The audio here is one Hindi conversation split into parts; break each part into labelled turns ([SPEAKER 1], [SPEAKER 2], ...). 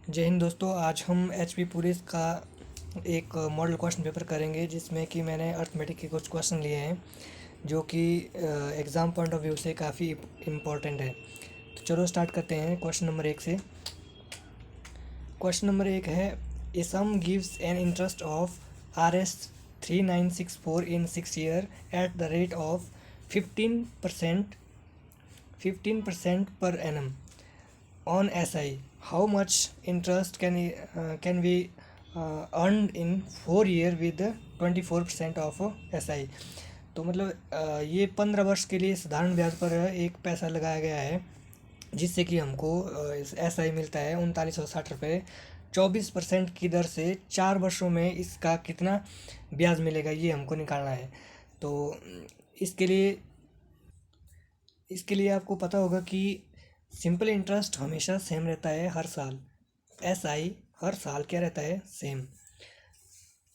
[SPEAKER 1] जय हिंद दोस्तों। आज हम एच पी पुलिस का एक मॉडल क्वेश्चन पेपर करेंगे जिसमें कि मैंने अर्थमेटिक के कुछ क्वेश्चन लिए हैं जो कि एग्ज़ाम पॉइंट ऑफ व्यू से काफ़ी इम्पोर्टेंट है। तो चलो स्टार्ट करते हैं क्वेश्चन नंबर 1 से। क्वेश्चन नंबर 1 है, a sum gives an interest of RS 3964 in 6 year at the rate of 15% 15% per annum on SI. How much interest can we earn in 4 year with 24% of SI? तो मतलब ये 15 वर्ष के लिए साधारण ब्याज पर एक पैसा लगाया गया है जिससे कि हमको SI मिलता है 3960 रुपये 24% की दर से 4 वर्षों में इसका कितना ब्याज मिलेगा ये हमको निकालना है। तो इसके लिए इसके लिए आपको पता होगा कि सिंपल इंटरेस्ट हमेशा सेम रहता है हर साल। SI हर साल क्या रहता है, सेम।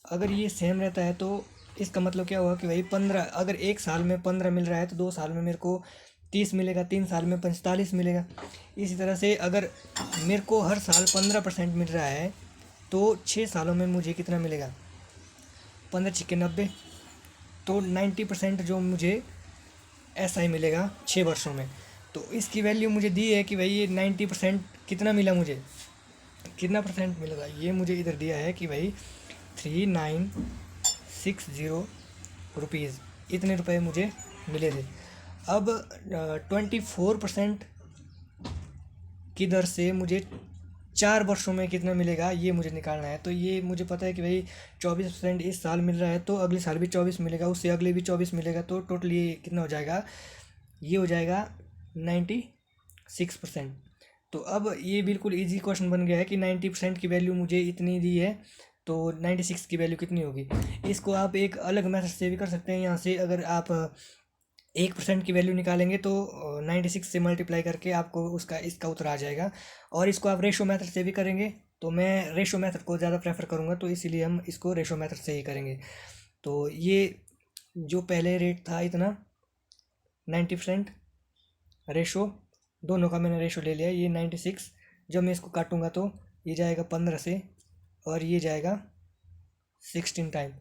[SPEAKER 1] अगर ये सेम रहता है तो इसका मतलब क्या हुआ कि भाई 15, अगर एक साल में 15 मिल रहा है तो 2 साल में मेरे को 30 मिलेगा, 3 साल में 45 मिलेगा। इसी तरह से अगर मेरे को हर साल 15% मिल रहा है तो 6 सालों में मुझे कितना मिलेगा, 15×6 = 90। तो 90% जो मुझे SI मिलेगा 6 वर्षों में। तो इसकी वैल्यू मुझे दी है कि भाई ये 90% कितना मिला, मुझे कितना परसेंट मिलेगा, ये मुझे इधर दिया है कि भाई 3960 रुपीज़, इतने रुपए मुझे मिले थे। अब 24% की दर से मुझे 4 वर्षों में कितना मिलेगा ये मुझे निकालना है। तो ये मुझे पता है कि भाई 24% इस साल मिल रहा है तो अगले साल भी 24 मिलेगा, उससे अगले भी 24 मिलेगा, तो टोटल ये कितना हो जाएगा, ये हो जाएगा 96%। तो अब ये बिल्कुल इजी क्वेश्चन बन गया है कि 90% की वैल्यू मुझे इतनी दी है तो 96 की वैल्यू कितनी होगी। इसको आप एक अलग मेथड से भी कर सकते हैं। यहाँ से अगर आप 1% की वैल्यू निकालेंगे तो 96 से मल्टीप्लाई करके आपको उसका इसका उत्तर आ जाएगा। और इसको आप रेशो मेथड से भी करेंगे तो मैं रेशो मेथड को ज़्यादा प्रेफर करूँगा, तो इसीलिए हम इसको रेशो मेथड से ही करेंगे। तो ये जो पहले रेट था इतना 90% रेशो, दोनों का मैंने रेशो ले लिया, ये 96। जब मैं इसको काटूंगा तो ये जाएगा 15 से और ये जाएगा 16 टाइम,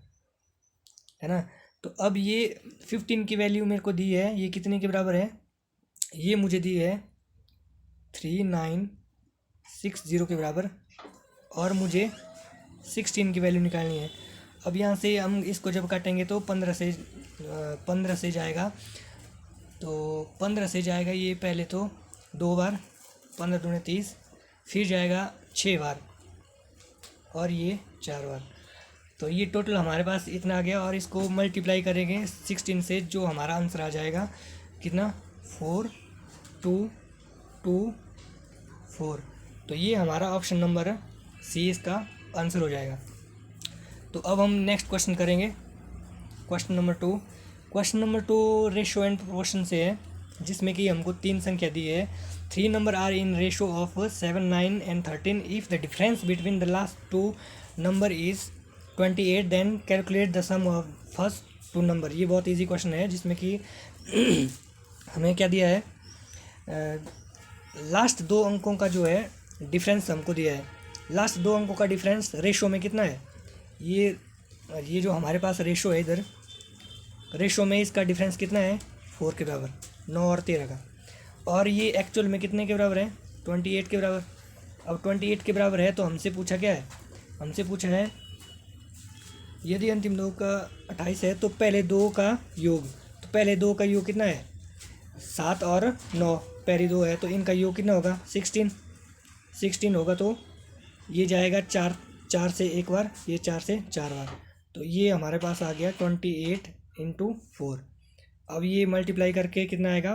[SPEAKER 1] है ना। तो अब ये 15 की वैल्यू मेरे को दी है, ये कितने के बराबर है, ये मुझे दी है 3960 के बराबर, और मुझे 16 की वैल्यू निकालनी है। अब यहाँ से हम इसको जब काटेंगे तो 15 से जाएगा, तो 15 से जाएगा ये पहले तो 2 बार, 15×2 = 30, फिर जाएगा 6 बार और ये 4 बार। तो ये टोटल हमारे पास इतना आ गया, और इसको मल्टीप्लाई करेंगे 16 से, जो हमारा आंसर आ जाएगा कितना, 4224। तो ये हमारा ऑप्शन नंबर सी इसका आंसर हो जाएगा। तो अब हम नेक्स्ट क्वेश्चन करेंगे, question number 2। Question number 2 ratio and proportion से है, जिसमें कि हमको 3 संख्या दी है। 3 number are in ratio of 7, 9 and 13 if the difference between the last 2 number is 28, then calculate the sum of first 2 number. ये बहुत इजी क्वेश्चन है जिसमें कि हमें क्या दिया है, लास्ट 2 अंकों का जो है डिफरेंस हमको दिया है। लास्ट 2 अंकों का डिफरेंस रेशो में कितना है, ये जो हमारे पास रेशो है, इधर रेशो में इसका डिफरेंस कितना है, 4 के बराबर, 9 और 13 का। और ये एक्चुअल में कितने के बराबर है, 28 के बराबर। अब 28 के बराबर है तो हमसे पूछा क्या है, हमसे पूछा है यदि अंतिम 2 का 28 है तो पहले 2 का योग, तो पहले 2 का योग कितना है, 7 और 9, पहले 2 है तो इनका योग कितना होगा, 16 होगा। तो ये जाएगा 4 से 1 बार, ये 4 से 4 बार, तो ये हमारे पास आ गया 28×4। अब ये मल्टीप्लाई करके कितना आएगा,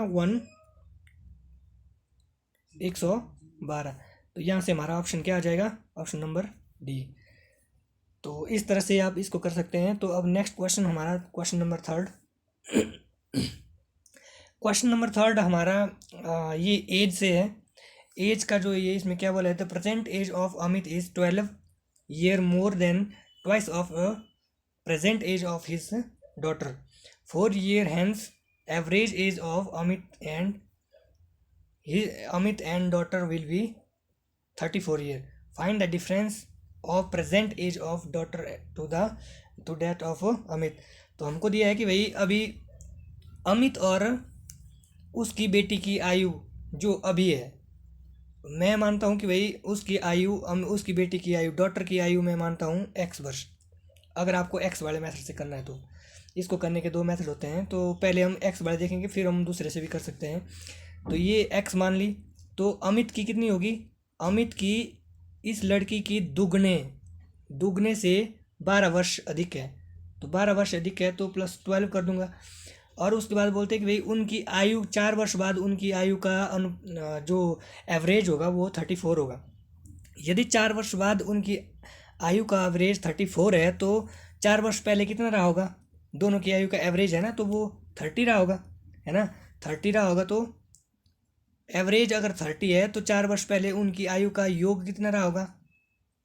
[SPEAKER 1] 112। तो यहाँ से हमारा ऑप्शन क्या आ जाएगा, ऑप्शन नंबर डी। तो इस तरह से आप इसको कर सकते हैं। तो अब नेक्स्ट क्वेश्चन हमारा क्वेश्चन नंबर 3। क्वेश्चन नंबर 3 हमारा ये एज से है। एज का जो ये इसमें क्या बोला है, the present age of Amit is 12 year more than twice of present age of his daughter. 4 year hence average age of Amit and daughter will be 34 year. Find the difference of present age of daughter to that of Amit. तो हमको दिया है कि भाई अभी अमित और उसकी बेटी की आयु जो अभी है, मैं मानता हूँ कि भाई उसकी आयु उसकी बेटी की आयु, डॉटर की आयु मैं मानता हूँ एक्स वर्ष। अगर आपको एक्स वाले मेथड से करना है तो इसको करने के दो मेथड होते हैं, तो पहले हम एक्स वाले देखेंगे, फिर हम दूसरे से भी कर सकते हैं। तो ये एक्स मान ली, तो अमित की कितनी होगी, अमित की इस लड़की की दुगने दुगने से 12 वर्ष अधिक है, तो 12 वर्ष अधिक है तो +12 कर दूंगा। और उसके बाद बोलते हैं कि भाई उनकी आयु 4 वर्ष बाद उनकी आयु का जो एवरेज होगा वो 34 होगा। यदि 4 वर्ष बाद उनकी आयु का एवरेज 34 है तो 4 वर्ष पहले कितना रहा होगा, दोनों की आयु का एवरेज है ना, तो वो 30 रहा होगा, है ना, 30 रहा होगा। तो एवरेज अगर 30 है तो 4 वर्ष पहले उनकी आयु का योग कितना रहा होगा,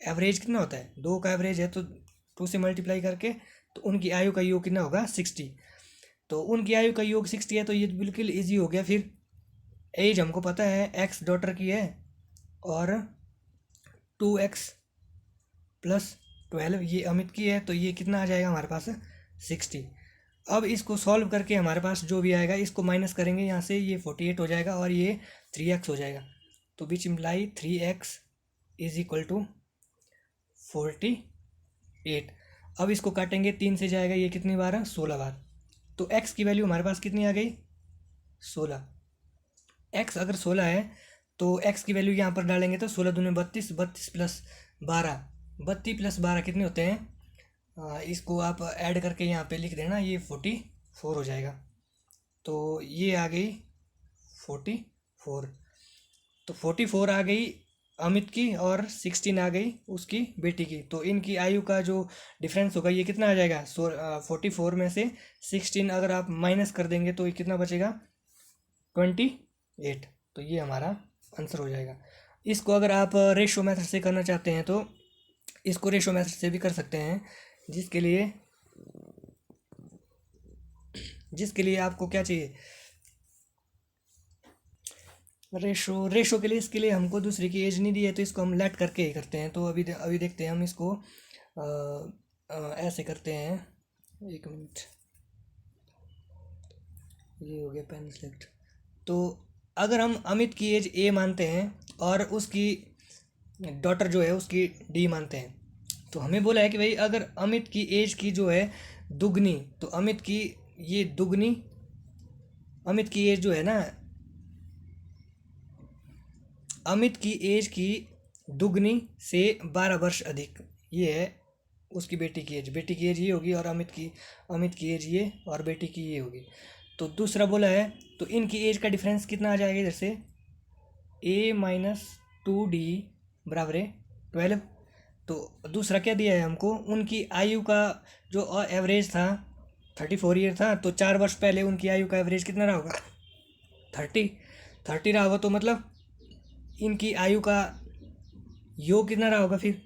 [SPEAKER 1] एवरेज कितना होता है, 2 का एवरेज है तो 2 से मल्टीप्लाई करके तो उनकी आयु का योग कितना होगा 60। तो उनकी आयु का योग 60 है, तो ये बिल्कुल ईजी हो गया। फिर एज हमको पता है एक्स डॉटर की है और 2x + 12 ये अमित की है, तो ये कितना आ जाएगा हमारे पास 60। अब इसको सॉल्व करके हमारे पास जो भी आएगा इसको माइनस करेंगे यहाँ से, ये 48 हो जाएगा और ये 3x हो जाएगा। तो विच इम्प्लाई 3x = 48। अब इसको काटेंगे, 3 से जाएगा ये कितनी बार है, 16 बार। तो x की वैल्यू हमारे पास कितनी आ गई, 16। x अगर 16 है तो x की वैल्यू यहाँ पर डालेंगे तो 16 दूनी 32, 32 + 12, 32 + 12 कितने होते हैं, इसको आप ऐड करके यहाँ पे लिख देना, ये 44 हो जाएगा। तो ये आ गई 44। तो 44 आ गई अमित की और 16 आ गई उसकी बेटी की। तो इनकी आयु का जो डिफरेंस होगा ये कितना आ जाएगा, 44 में से 16 अगर आप माइनस कर देंगे तो ये कितना बचेगा 28। तो ये हमारा आंसर हो जाएगा। इसको अगर आप रेशो मेथड से करना चाहते हैं तो इसको रेशो मेथड से भी कर सकते हैं, जिसके लिए आपको क्या चाहिए, रेशो के लिए, इसके लिए हमको दूसरे की एज नहीं दी है तो इसको हम लेट करके ही करते हैं। तो अभी देखते हैं हम इसको ऐसे करते हैं। 1 मिनट, ये हो गया पेन सेलेक्ट। तो अगर हम अमित की एज ए मानते हैं और उसकी डॉटर जो है उसकी डी मानते हैं, तो हमें बोला है कि भाई अगर अमित की एज की जो है दुगनी, तो अमित की ये दुगनी, अमित की एज जो है ना, अमित की एज की दुगनी से 12 वर्ष अधिक, ये है उसकी बेटी की एज ये होगी, और अमित की एज ये और बेटी की ये होगी। तो दूसरा बोला है तो इनकी एज का डिफरेंस कितना आ जाएगा, इधर से a - 2d = 12। तो दूसरा क्या दिया है हमको, उनकी आयु का जो एवरेज था 34 ईयर था, तो 4 वर्ष पहले उनकी आयु का एवरेज कितना रहा होगा 30 रहा होगा। तो मतलब इनकी आयु का योग कितना रहा होगा फिर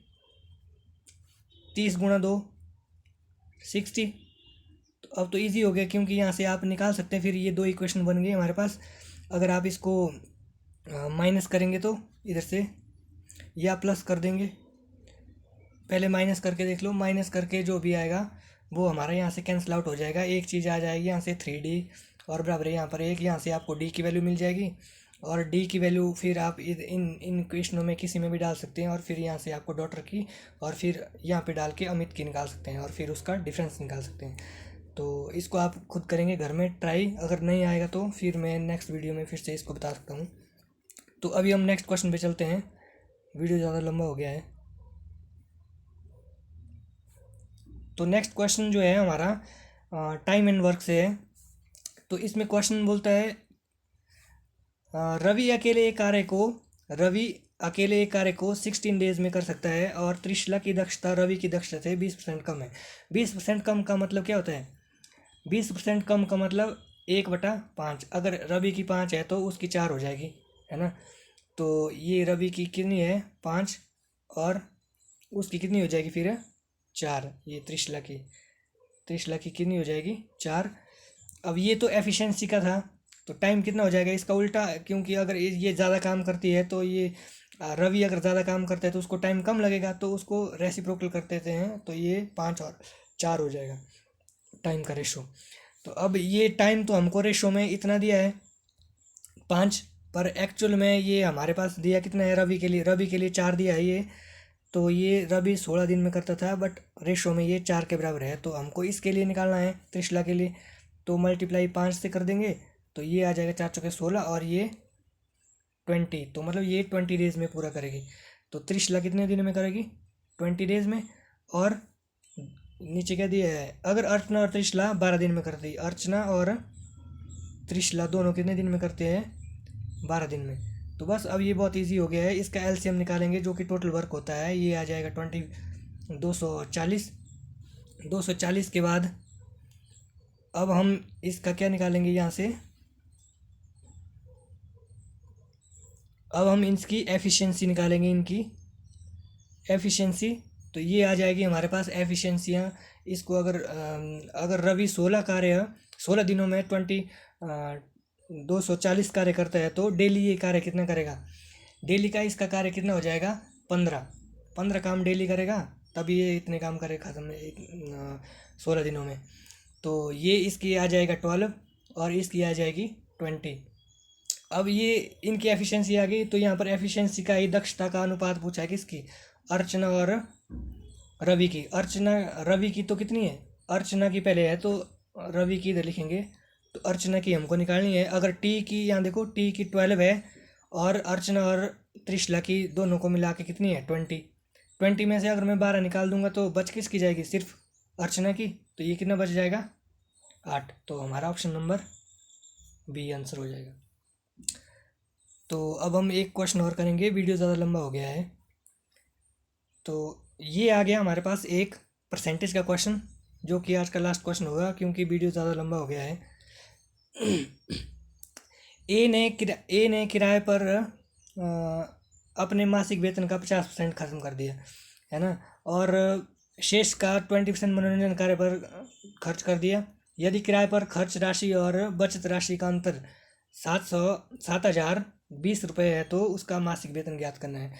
[SPEAKER 1] 30 × 2 60। तो अब तो इजी हो गया क्योंकि यहाँ से आप निकाल सकते हैं। फिर ये 2 इक्वेशन बन गए हमारे पास। अगर आप इसको माइनस करेंगे तो इधर से या प्लस कर देंगे, पहले माइनस करके देख लो, माइनस करके जो भी आएगा वो हमारा यहाँ से कैंसिल आउट हो जाएगा। एक चीज़ आ जाएगी यहाँ से 3d और बराबर यहाँ पर 1, यहाँ से आपको d की वैल्यू मिल जाएगी, और d की वैल्यू फिर आप इन क्वेश्चनों में किसी में भी डाल सकते हैं, और फिर यहाँ से आपको डॉटर की और फिर यहाँ पे डाल के अमित की निकाल सकते हैं और फिर उसका डिफरेंस निकाल सकते हैं। तो इसको आप खुद करेंगे घर में ट्राई, अगर नहीं आएगा तो फिर मैं नेक्स्ट वीडियो में फिर से इसको बता सकता हूँ। तो अभी हम नेक्स्ट क्वेश्चन पे चलते हैं, वीडियो ज़्यादा लंबा हो गया है। तो नेक्स्ट क्वेश्चन जो है हमारा टाइम एंड वर्क से है। तो इसमें क्वेश्चन बोलता है रवि अकेले एक कार्य को 16 डेज में कर सकता है और त्रिशला की दक्षता रवि की दक्षता से 20% कम है। 20% कम का मतलब क्या होता है, 20% कम का मतलब 1/5। अगर रवि की 5 है तो उसकी 4 हो जाएगी, है ना। तो ये रवि की कितनी है 5 और उसकी कितनी हो जाएगी फिर 4। ये त्रिशला की कितनी हो जाएगी 4। अब ये तो एफिशिएंसी का था, तो टाइम कितना हो जाएगा इसका उल्टा, क्योंकि अगर ये ज़्यादा काम करती है तो ये रवि अगर ज़्यादा काम करता है तो उसको टाइम कम लगेगा, तो उसको रेसिप्रोकल कर देते हैं, तो ये 5 और 4 हो जाएगा टाइम का रेशो। तो अब ये टाइम तो हमको रेशो में इतना दिया है 5, पर एक्चुअल में ये हमारे पास दिया कितना है रवि के लिए 4 दिया है ये। तो ये रवि 16 दिन में करता था, बट रेशो में ये 4 के बराबर है। तो हमको इसके लिए निकालना है त्रिशला के लिए, तो मल्टीप्लाई 5 से कर देंगे, तो ये आ जाएगा 4 चौके 16 और ये 20, तो मतलब ये 20 डेज में पूरा करेगी। तो त्रिशला कितने दिन में करेगी? 20 डेज में। और नीचे क्या दिया है, अगर अर्चना और त्रिशला 12 दिन में करती है, अर्चना और त्रिशला दोनों कितने दिन में करते हैं? 12 दिन में। तो बस अब ये बहुत इजी हो गया है, इसका एलसीएम निकालेंगे जो कि टोटल वर्क होता है, ये आ जाएगा 240। 240 के बाद अब हम इसका क्या निकालेंगे यहाँ से, अब हम इसकी एफिशिएंसी निकालेंगे, इनकी एफिशिएंसी। तो ये आ जाएगी हमारे पास एफिशिएंसियाँ। इसको अगर रवि 16 दिनों में 240 कार्य करता है, तो डेली ये कार्य कितना करेगा? डेली का इसका कार्य कितना हो जाएगा? 15 काम डेली करेगा, तभी ये इतने काम करेगा ख़त्म 16 दिनों में। तो ये इसकी आ जाएगा 12 और इसकी आ जाएगी 20। अब ये इनकी एफिशिएंसी आ गई, तो यहाँ पर एफिशिएंसी का ही दक्षता का अनुपात पूछा है किसकी? अर्चना और रवि की। रवि की तो कितनी है? अर्चना की पहले है, तो रवि की इधर लिखेंगे, तो अर्चना की हमको निकालनी है। अगर टी की यहाँ देखो, टी की 12 है और अर्चना और त्रिशला की दोनों को मिला के कितनी है? 20 में से अगर मैं 12 निकाल दूंगा तो बच किसकी जाएगी? सिर्फ अर्चना की। तो ये कितना बच जाएगा? 8। तो हमारा ऑप्शन नंबर बी आंसर हो जाएगा। तो अब हम एक क्वेश्चन और करेंगे, वीडियो ज़्यादा लंबा हो गया है। तो ये आ गया हमारे पास एक परसेंटेज का क्वेश्चन, जो कि आज का लास्ट क्वेश्चन होगा क्योंकि वीडियो ज़्यादा लंबा हो गया है। ए ने किराए पर अपने मासिक वेतन का 50% खत्म कर दिया है ना, और शेष का 20% मनोरंजन कार्य पर खर्च कर दिया। यदि किराए पर खर्च राशि और बचत राशि का अंतर 7,020 रुपये है, तो उसका मासिक वेतन ज्ञात करना है।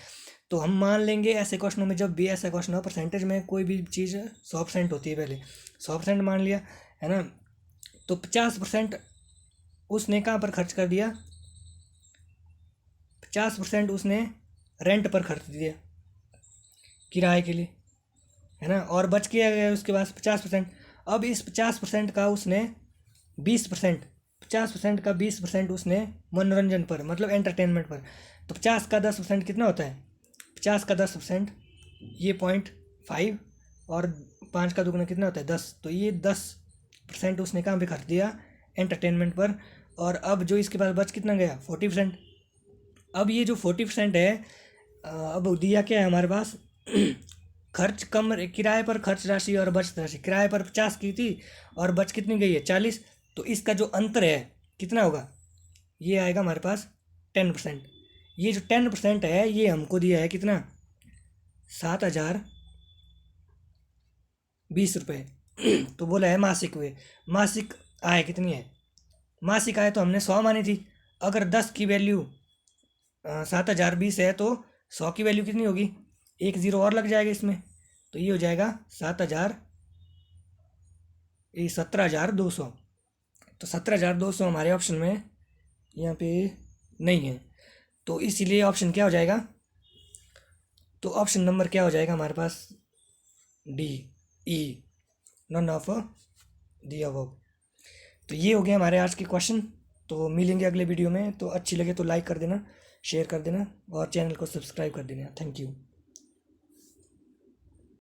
[SPEAKER 1] तो हम मान लेंगे ऐसे क्वेश्चनों में, जब भी ऐसा क्वेश्चन हो, परसेंटेज में कोई भी चीज़ 100% होती है, पहले 100% मान लिया है ना। तो 50% उसने कहाँ पर खर्च कर दिया? 50% उसने रेंट पर खर्च दिया, किराए के लिए, है ना। और बच किया गया उसके पास 50%। अब इस 50% का उसने 20%, 50% का 20% उसने मनोरंजन पर, मतलब एंटरटेनमेंट पर। तो 50 का 10% कितना होता है? 50 का 10% ये 0.5, और 5 का दुगना कितना होता है? 10। तो ये 10% उसने कहाँ पे खर्च दिया? एंटरटेनमेंट पर। और अब जो इसके पास बच कितना गया? 40%। अब ये जो 40% है, अब दिया क्या है हमारे पास? खर्च कम, किराए पर खर्च राशि और बचत राशि। किराए पर 50 की थी और बच कितनी गई है? 40। तो इसका जो अंतर है कितना होगा? ये आएगा हमारे पास 10%। ये जो 10% है, ये हमको दिया है कितना? 7,020 रुपये। तो बोला है मासिक हुए, मासिक आय कितनी है? मासिक आय तो हमने 100 मानी थी। अगर 10 की वैल्यू 7,020 है, तो 100 की वैल्यू कितनी होगी? एक ज़ीरो और लग जाएगा इसमें, तो ये हो जाएगा 17,200। तो 17,200 हमारे ऑप्शन में यहाँ पे नहीं है, तो इसीलिए ऑप्शन क्या हो जाएगा? तो ऑप्शन नंबर क्या हो जाएगा हमारे पास? D, E, none of the above. तो ये हो गया हमारे आज के क्वेश्चन। तो मिलेंगे अगले वीडियो में। तो अच्छी लगे तो लाइक कर देना, शेयर कर देना और चैनल को सब्सक्राइब कर देना। Thank you.